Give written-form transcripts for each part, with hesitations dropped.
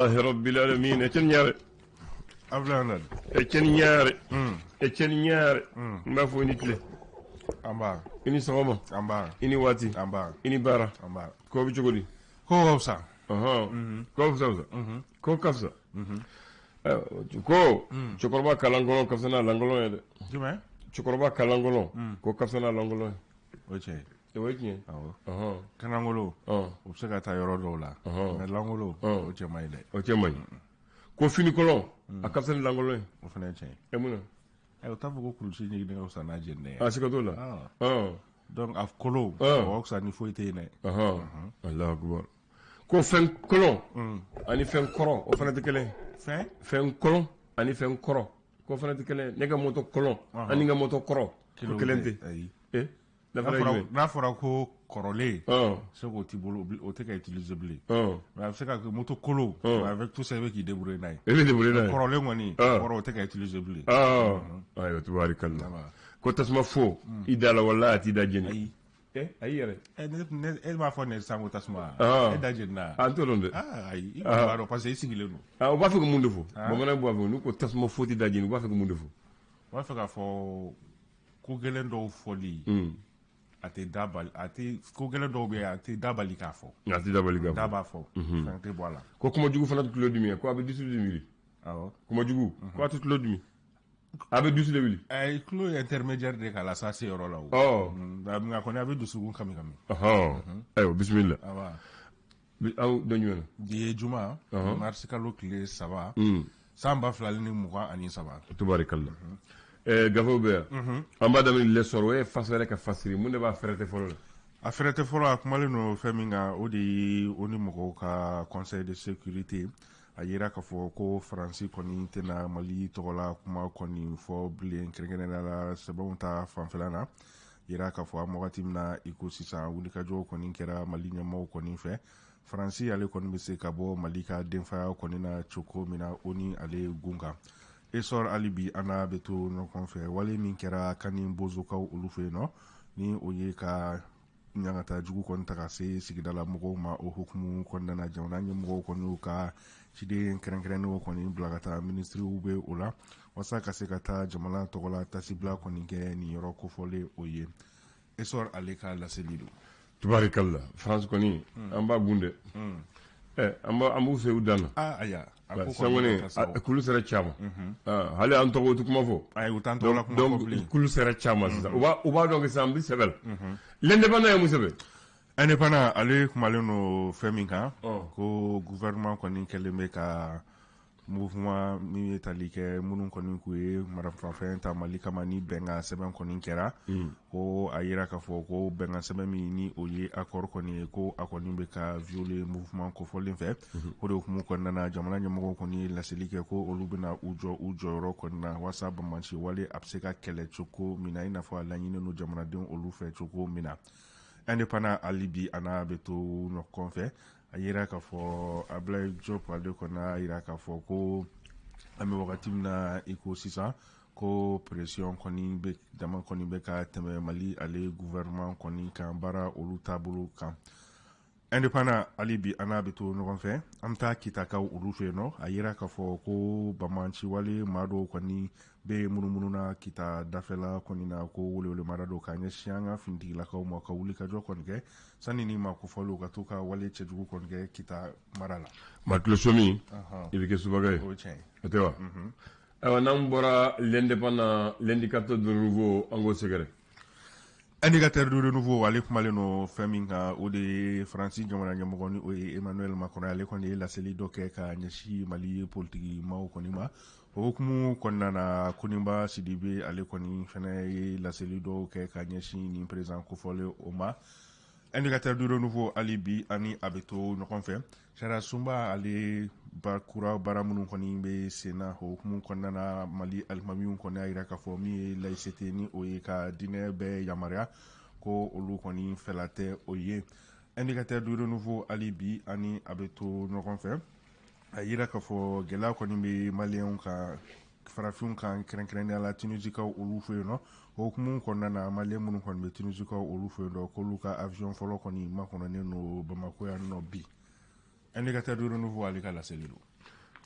الله رب العالمين اتنيار Ablanan. اتنيار اتنيار ما فو نيتلي Amba. اني سوما Amba. اني واتي Amba. اني بارا Amba. كو بيجودي Ko wausa. اها كو فسوسا كو كفسا كو تشكربا كالانغولون كفسنا لانغولون يد Jume? تشكربا كالانغولون كو كفسنا لانغولون Oche. تويكني Awo. اها Kanangolo. اه Obsega ta yoro do la. Me langolo. Oche mai de. اوكي ماي كو فيني كولون اكفسنا لانغولون O fene che. امنا E o tafu ko kulusi ni de usa na jenne. اسكتولا Ah. اه Donc af kolo. Ah. O oksa ni foite ne. اها الله اكبر كو فين كولون اني فين كورو او فنا تكلي Fe? فين كولون اني فين كورو كو فنا تكلي نيغا موتو كولون اني نغا موتو كورو كو كلنتي Ayi. ايه دا فلا Na fora ko korole. اه Se ko ti bolo o te ka utiliser blé. اه Mais avec ça que moto colo avec tout ça qui débrouille naï. ايه دي بولينا Korole ngoni. Ah. Oro te ka utiliser blé. اه ايوه تبارك الله كو تسمى فو اذا ولا اتي دا جني Ayi. ايه اي يري E ma fo ne sango tasma. Ah. E daje na. انتو لوند Ah ayi. I ba do parce que singile no. اه وبا فيك موندو فو بمنا بوا فو نكو تسمى فو تي دا جني وبا فيك موندو فو Wa fe ka fo ko gelen do foli. Ate dabal ate ko gelen do be ate dabali ka fo. ati da baliga Daba fo. Fin te voilà. ko kuma jugu fana tulo dimi ko abe disu dimi Ah. kuma jugu ko atu tulo dimi abe disu de wili Ay clo intermédiaire de kala sa se oro la. oh Da nga ko ne abi dusugun kami kami. aha ayo bismillah Ah wa. aw dañu na Die juma. Marsi kalo kile saba. Samba filali ni mugan ani saba. tubarikallah gafo be amba da min le soro e fasere ka fasiri mun de ba ferete folo A ferete fɔlɔ a kumalen no fɛn min kan o de ye o ni mɔgɔw ka conseil de sécurité a yira k'a fɔ ko faransi kɔni tɛna mali tɔgɔla kuma kɔni fɔ bilen kɛrɛnkɛrɛnnenya la sɛbɛnw ta fanfɛla na yira k'a fɔ an wagati min na i ko sisan wulikajɔw kɔni kɛra mali ɲɛmɔgɔw kɔni fɛ faransi ale kɔni bɛ se ka bɔ mali ka denfaya kɔni na cogo min na o ni ale gun kan esɔr hali bi an n'a bɛ to ɲɔgɔn fɛ wale min kɛra kani bozokaw olu fɛ yen nɔ ni o ye ka ɲangata jugu kɔni ta ka se sigidala mɔgɔw ma o hukumu kɔnɔna na jamana ɲɛmɔgɔw kɔni y'u ka ciden kɛrɛnkɛrɛnnenw kɔni bila ka taa ministiriw bɛ o la walasa ka se ka taa jamana tɔgɔla tasibila kɔni kɛ nin yɔrɔ kofɔlen o ye esɔr ale ka laseli don tubarikallah france koni amba gunde amba ambu se udana aya sangone kulu sera chama hali an togo tu kuma fo ay utan to la kuma donc kulu sera chama sisa uba donc sambi sebel l'indépendant ya musebe indépendant ale kumalen no fɛn min kan ko gouvernement kɔni kɛlen bɛ ka mouvement min ye tali kɛ minnu kɔni k'u ye marafafɛn ta mali kama ni bɛnkan sɛbɛn kɔni kɛra ko a yira k'a fɔ ko bɛnkan sɛbɛn min ni o ye accord kɔni ye ko a kɔni bɛ ka violer mouvement kofɔlen fɛ o de hukumu kɔnɔna na jamana ɲɛmɔgɔw kɔni ye laseli kɛ ko olu bɛna u jɔ u jɔyɔrɔ kɔni na walasa banbanci wale a bɛ se ka kɛlɛ cogo min na i n'a fɔ a laɲini no jamanadenw olu fɛ cogo min na indépendant ali bi a n'a bɛ to ɲɔgɔn fɛ a yira k'a fɔ Ablaye Diop ale kɔni a yira k'a fɔ ko an bɛ wagati min na i ko sisan ko pression kɔni bɛ dama kɔni bɛ ka tɛmɛ mali ale gouvernement kɔni kan baara olu taabolo kan indépendant ali bi an n'a bɛ to ɲɔgɔn fɛ an bɛ taa kitakaw olu fɛ yen nɔ a yira k'a fɔ ko bamanciwale maa dɔw kɔni bɛ munumunu na kita dafɛla kɔni na ko welewelemada dɔ ka ɲɛsin an ka finitigilakaw ma ka wulikajɔ kɔni kɛ sanni ni ma kofɔliw ka to ka wale cɛjugu kɔni kɛ kita mara la matulo somi i bɛ kɛ subaga ye o tiɲɛ o tɛ wa ayiwa n'an bɔra l'indépendant l'indicateur de nouveau an k'o sɛgɛrɛ indicateur de nouveau ale kumalen no fɛn min kan o de ye faransi jamana ɲɛmɔgɔ ni o ye emmanuel macron ale kɔni ye laseli dɔ kɛ ka ɲɛsin mali politiki maaw kɔni ma o hukumu kɔnɔna na koninba sidibe ale kɔni fɛnɛ ye laseli dɔw kɛ ka ɲɛsin nin président kofɔlen o ma indicateur de nouveau ali bi ani a bɛ to ɲɔgɔn fɛ sariya sunba ale kura baara minnu kɔni bɛ sen na o hukumu kɔnɔna na mali alimamiw kɔni y'a yira k'a fɔ min ye laïcité ni o ye ka diinɛ bɛɛ yamaruya ko olu kɔni fɛla tɛ o ye indicateur de nouveau ali bi ani a bɛ to ɲɔgɔn fɛ a yira k'a fɔ gɛlɛya kɔni bɛ maliyɛnw kan farafinw kan kɛrɛnkɛrɛnnenya la tinisikaw olu fɛ yen nɔ o hukumu kɔnɔna na maliyɛn minnu kɔni bɛ tinisikaw olu fɛ yen nɔ k'olu ka avion fɔlɔ kɔni makɔnɔnen no bamako yan nɔ bi indicateur de nouveau ale ka laseli don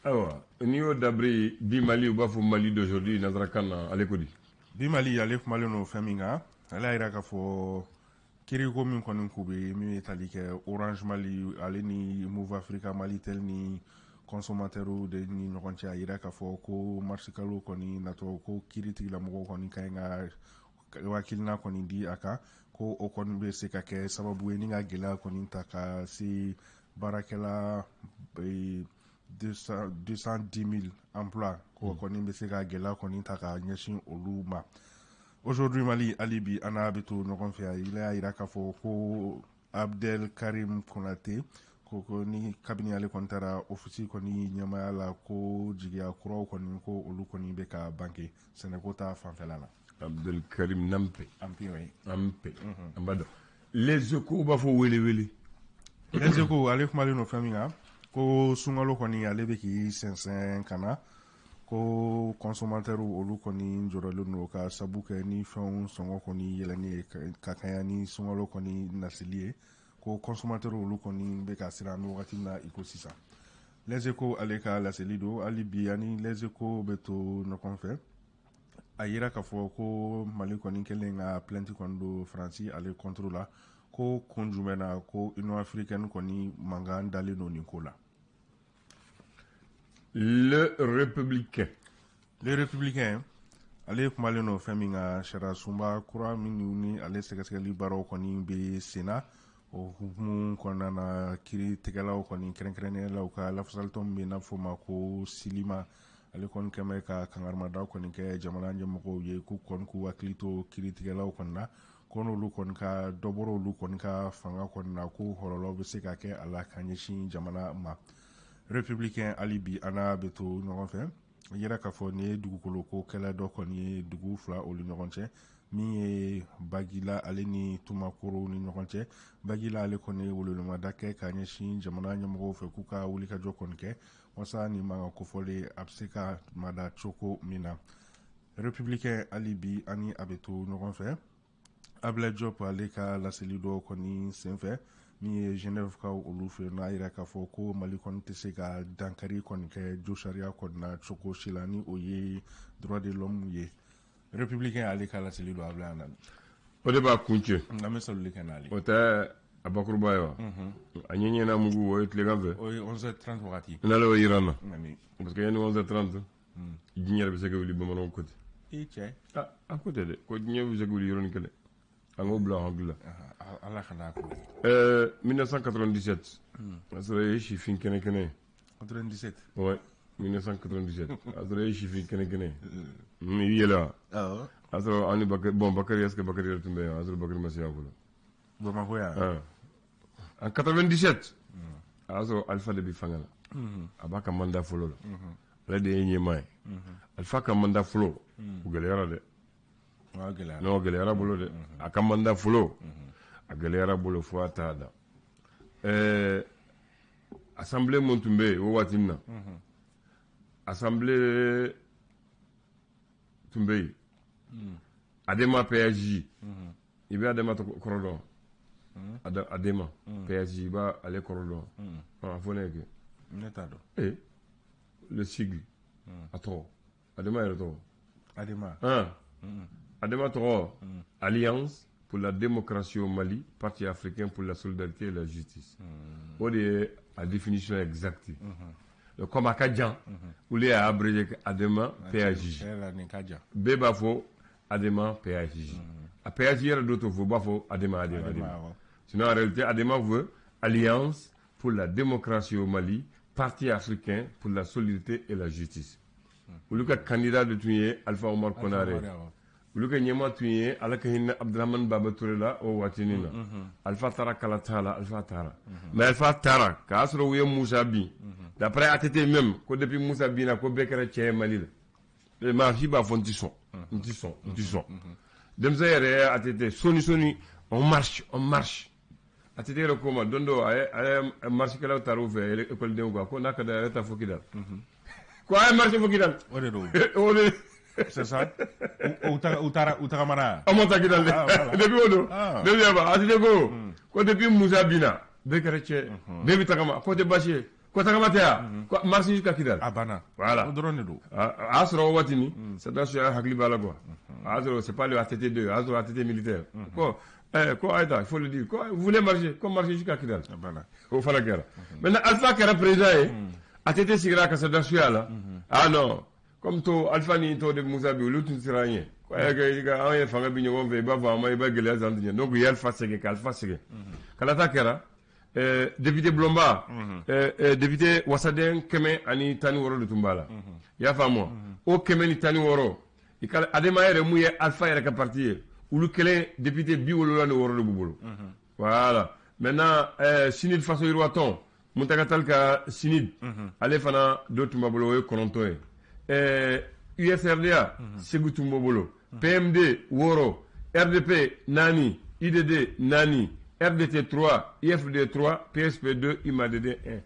awa ni yo dabri bi Mali ou b'a fɔ Mali d'aujourd'hui nazarakan na ale ko di bi Mali ale kumalen no fɛn min kan ale y'a yira k'a fɔ kiriko min kɔni k'u bɛ min ye tali kɛ Orange Mali ale ni Move Africa Malitel ni consommateurs de ni ɲɔgɔn cɛ a yira k'a fɔ ko marsikalo kɔni natɔ ko kiri tigilamɔgɔw kɔni ka ɲi ka hakilina kɔni di a kan ko o kɔni bɛ se ka kɛ sababu ye ni ka gɛlɛya kɔni ta ka se baarakɛla 210,000 emplois ko kɔni bɛ se ka gɛlɛya kɔni ta ka ɲɛsin olu ma. Aujourd'hui Mali alibi ana bɛ to ɲɔgɔn fɛ il y'a yira k'a fɔ ko Abdel Karim Konate ko ni kabini ale kɔni taara ofisi kɔni ɲɛmaya la ko jigiya kuraw kɔni ko olu kɔni bɛ ka banke sɛnɛko ta fanfɛla la. Abdel Karim Nampe oui. Ampe ambado les Échos b'a fɔ wele les Échos ale kumalen no fɛn min kan ko sunkalo kɔni ale bɛ k'i sɛnsɛn ka na ko consommateurs olu kɔni jɔrɔlen no ka sabu kɛ ni fɛnw sɔngɔ kɔni yɛlɛnni ye ka kɛɲɛ ni sunkalo kɔni nasili ye ko consommateurs olu kɔni bɛ ka siran ni wagati min na i ko sisan. Les Échos ale ka laseli don hali bi ani les Échos bɛ to ɲɔgɔn fɛ a yira k'a fɔ ko Mali kɔni kɛlen ka plainte kɔni don Faransi ale contre la ko kun jumɛn na ko Union africaine kɔni mankan dalen don nin ko la. Le Républicain ale kumalen no fɛn min kan sariya sunba kura minnu ni ale sɛgɛsɛgɛli baaraw kɔni bɛ sen na o hukumu kɔnɔna na kiiri tigɛlaw kɔni kɛrɛnkɛrɛnnenya la u ka lafasalitɔ min bɛ n'a fɔ ma ko silima ale kɔni kɛmɛ ka kangarimada kɔni kɛ jamana ɲɛmɔgɔw ye k'u kɔni k'u hakili to kiiritigɛlaw kɔni na ko n'olu kɔni ka dɔbɔrɔ olu kɔni ka fanga kɔni na ko hɔrɔnlɔ bɛ se ka kɛ a la ka ɲɛsin jamana ma. Républicain hali bi ana bɛ to ɲɔgɔn fɛ a yira k'a fɔ nin ye dugukolo ko kɛlɛ dɔ kɔni ye dugu fila olu ɲɔgɔn cɛ min ye Bagila ale ni Tumakoro ni ɲɔgɔn cɛ. Bagila ale kɔni ye welewelemada kɛ ka ɲɛsin jamana ɲɛmɔgɔw fɛ k'u ka wulikajɔ kɔni kɛ walasa nin man kan kofɔlen a bɛ se ka mada cogo min na. Républicain hali bi ani a bɛ to ɲɔgɔn fɛ Ablaye Diop ale ka laseli dɔ kɔni senfɛ min ye Genève ka olu fɛ n'a yira k'a fɔ ko Mali kɔni tɛ se ka dankari kɔni kɛ jo sariya kɔni na cogo si la ni o ye droit de l'homme ye. Républicain ale ka laseli dɔ Ablaye Anane o de b'a kuncɛ an bɛ saluli kɛ n'ale o tɛ a bakuruba ye wa a ɲɛɲɛna mugu o ye tilegan fɛ o ye 11h30 wagati n'ale o yira n na parce que yanni 11h30 diɲɛ yɛrɛ bɛ se ka wuli bamananw ko ten i cɛ a ko tɛ dɛ ko diɲɛ bɛ se ka wuli yɔrɔnin kelen an k'o bila an hakili la. Ala kana ko 1997 a sɔrɔ e ye sifin kɛnɛ-kɛnɛ ye 97 ouais 1997 a sɔrɔ e ye sifin kɛnɛ-kɛnɛ ye i yɛlɛ wa a sɔrɔ an ni Bakari est-ce que Bakari yɛrɛ tun bɛ yan a sɔrɔ Bakari ma se yan fɔlɔ Bamakɔ yan en 97 a y'a sɔrɔ Alpha de bɛ fanga la a b'a ka mandat fɔlɔ la ale de ye ɲɛmaa ye Alpha ka mandat fɔlɔ o gɛlɛyara dɛ non gɛlɛyara bolo dɛ a ka mandat fɔlɔ a gɛlɛyara bolo fo a t'a da assemblée mun tun bɛ yen o waati min na assemblée tun bɛ yen Adema PAJ i bɛ Adema kɔrɔ dɔn Adema PAJ i b'a ale kɔrɔ dɔn a fɔ ne ye kɛ ne t'a dɔn le sigle a tɔgɔ Adema yɛrɛ tɔgɔ Adema tɔgɔ Alliance pour la démocratie au Mali, Parti africain pour la solidarité et la justice. O de ye a définition exacte. Comme a ka jan, olu y'a abrégé Adema PAJ. Bɛɛ b'a fɔ Adema PAJ. A PAJ yɛrɛ dɔ t'o fɔ, o b'a fɔ Adema. Sinon en réalité Adema veut Alliance pour la démocratie au Mali, Parti africain pour la solidarité et la justice. Olu ka candidat de tun ye Alpha Omar Konare. Olu ka ɲɛma tun ye ala ka hinɛ Abdramane Baba Touré la o waatini na Alpha taara kala t'a la Alpha taara mais Alpha taara k'a sɔrɔ u ye Musa bin d'après ATT même ko depuis Musa binna ko bɛɛ kɛra cɛ ye Mali la maa si b'a fɔ n ti sɔn denmisɛn yɛrɛ ye ATT soni on marche ATT yɛrɛ ko ma don dɔ a ye marchekɛlaw taara u fɛ écoledenw kan ko n'a ka d'a ye a yɛrɛ ta fo Kidal ko a ye marche fo Kidal o de don c'est ça utagamana on monta Kidal depuis o don depuis ATT ko depuis Musa binna bɛɛ kɛra cɛ bɛɛ bɛ tagama ko tɛ baasi ye ko tagamatea ko marché jusqu'à Kidal Abana. voilà asro watini c'est dans sur hakli bala quoi asro c'est pas le ATT2 asro ATT militaire ko ko aida il faut le dire quoi vous voulez marcher comme marcher jusqu'à Kidal Abana au fala guerre maintenant Alpha Kara président ATT sigra ka c'est dans sur là ah non comme to Alpha ni to de Moussa bi lutu siranye ko ga an fanga bi nyon ve ba va ma ba gele azandien donc il Alpha sege ka Alpha sege kala ta kera député Blomba député Wasaden Keme ani tani woro de Tumbala ya famo o Keme ni tani woro ikala adema yere muye Alpha yere ka parti ulu kele député bi wolo la woro de bubulu voilà maintenant Sinid faso irwaton muntakatal ka Sinid ale fana do tumbabolo e kononto USRDA segutu mbobolo PMD woro RDP nani IDD nani RDT 3, IFD 3, PSP 2, IMADD 1.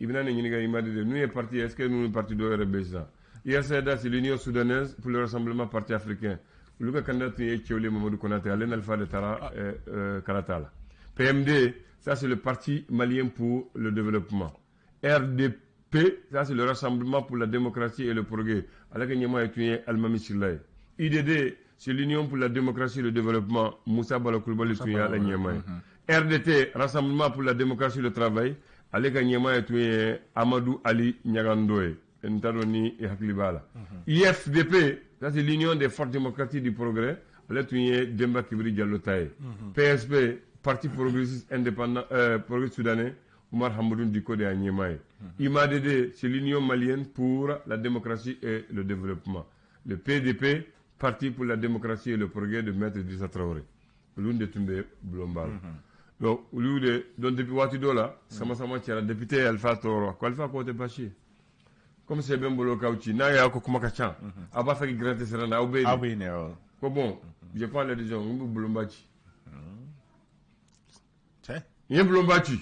Ibn IMADD. Nous, est parti, est-ce que nous sommes partis de RBSA? ISRDA, c'est l'Union soudanaise pour le rassemblement parti africain. Le candidat est Tchiolé Mamadou Konaté, Alain Alpha de Tara Karatala. PMD, ça c'est le parti malien pour le développement. RDP, ça c'est le rassemblement pour la démocratie et le progrès. Avec Nyama et Almami Silaye. IDD, c'est l'Union pour la démocratie et le développement, Moussa Balakoulbali Tuya la Niamay. RDT, Rassemblement pour la démocratie et le travail, Aleka Niamay Tuya Amadou Ali Nyagandoe, Ntadoni et Haklibala. IFDP, ça c'est l'Union des forces démocratiques du progrès, Aleka Tuya Demba Kibri Diallotaye. PSP, Parti progressiste indépendant, progrès soudanais, Oumar Hamoudou Diko de Niamay. IMADD, c'est l'Union malienne pour la démocratie et le développement. Le PDP, Parti pour la démocratie et le progrès de Maître Idrissa Traoré. L'une de Toumbe Blombal. Donc, depuis Watidola, sama tiara député Alpha Toro. Quoi Alpha Kote Bachi? Comme c'est bien Bolo Kauchi, n'a y'a ko kuma kachan. Aba fait gratter serana, obéi. Ko bon, je prends les gens, Blombachi. Y'a Blombachi.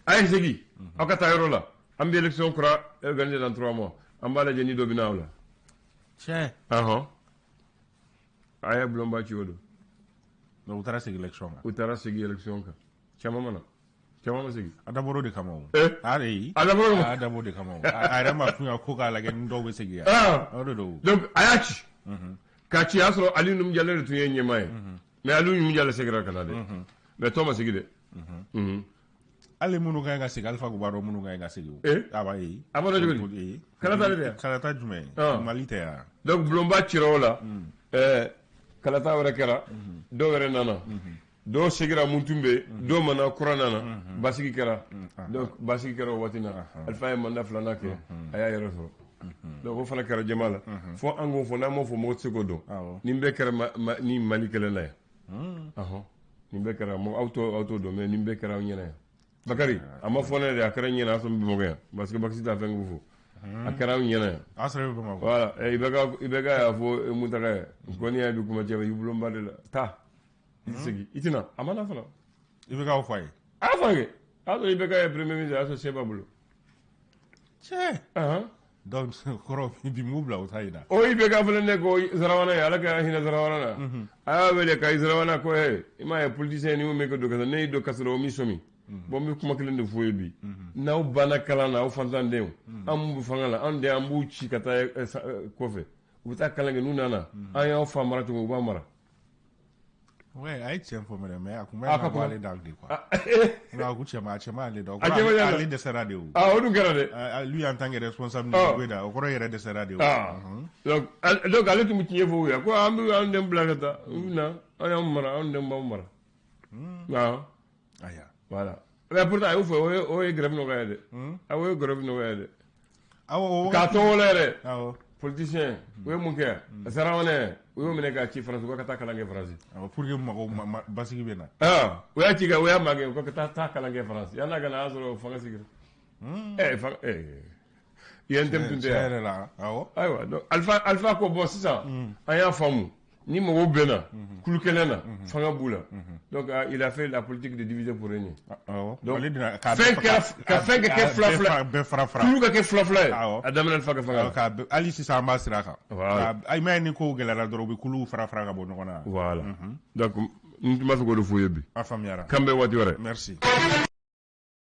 Aïe, Segi. Akata Yorola. Ambi élection kura, organisée dans 3 mois. Ambala Jenny Dobinaola. Tiens. Aya Blomba Chiodo. No utara segi election. Utara segi election ka. Chama mana. Chama segi. Adaboro de kamo. Ari. Adaboro de kamo. Ara ma funya koka la gen ndo we segi. Do. Donc ayachi. Kachi asro ali num jalle de tuye nyemaye. Mais ali num jalle segira kana de. Mais Thomas segi de. Ale munu ga segi Alpha Gubaro munu ga segi. Aba yi. Aba do jogi. Kala de. Kala ta jume. Malite. Donc Blomba Chirola. Kalata wara kera do wara nana do sigira muntumbe do mana kuranana basigi kera donc basigi kera watina alfa manda flana ke aya yero so donc fala kera jamala fo ango fo namo fo mo segodo nimbe kera ni malikele na nimbe kera mo auto do mais nimbe kera nyena bakari ama fo ne de akara nyena so bi mo ga parce que baksi ta fengu fo akara nyena asre be ma voilà ibega ya fo mutaka koni ya bi kuma jeba yubulomba de la ta sigi itina amana fala ibega o fay afange aso ibega ya premier ministre aso seba bulo che donc koro bi mubla o tayda o ibega fala ne ko zarawana ya alaka hina zarawana na aya wele kay zarawana ko he ima ya politicien ni mo me ko do kasa ne do kasro mi somi bon mi kuma kelen de foye bi naw bana kala na o fantan dem am bu fangala an de am bu ci kata ko fe u ta kala nge nunana an ya fa maratu ko ba mara ouais ay tiem fo mere me akuma na wale dag de quoi na ku chema le do ali de seradio o dun gara de lui en tant que responsable de Gweda o ko yere de seradio donc ale tu mutiye fo ya ko am an dem blagata na an ya mara an dem ba mara aya voilà. Mais pourtant, il faut grève no gaide. Grève no gaide. Kato lere. Politicien. Oui mon cœur. Sarawane. Oui mene ka ci France ko kata kalange France. Pour que mako basiki bena. Oui ci ga oui mage ko kata kalange France. Yana ga na azro fanga sigir. Yentem tunde. Aywa. Donc alpha ko bon c'est ça. Aya famu. Ni mo bena kulukelena fanga bula donc il a fait la politique de diviser pour régner donc fait que flafla kuluka ke flafla adamna alfa ka fanga ali si sa masiraka ay mani ko gelara dorobi kulu frafra ga bonona voilà donc nous ma ko do foyebi afam yara kambe wati wore merci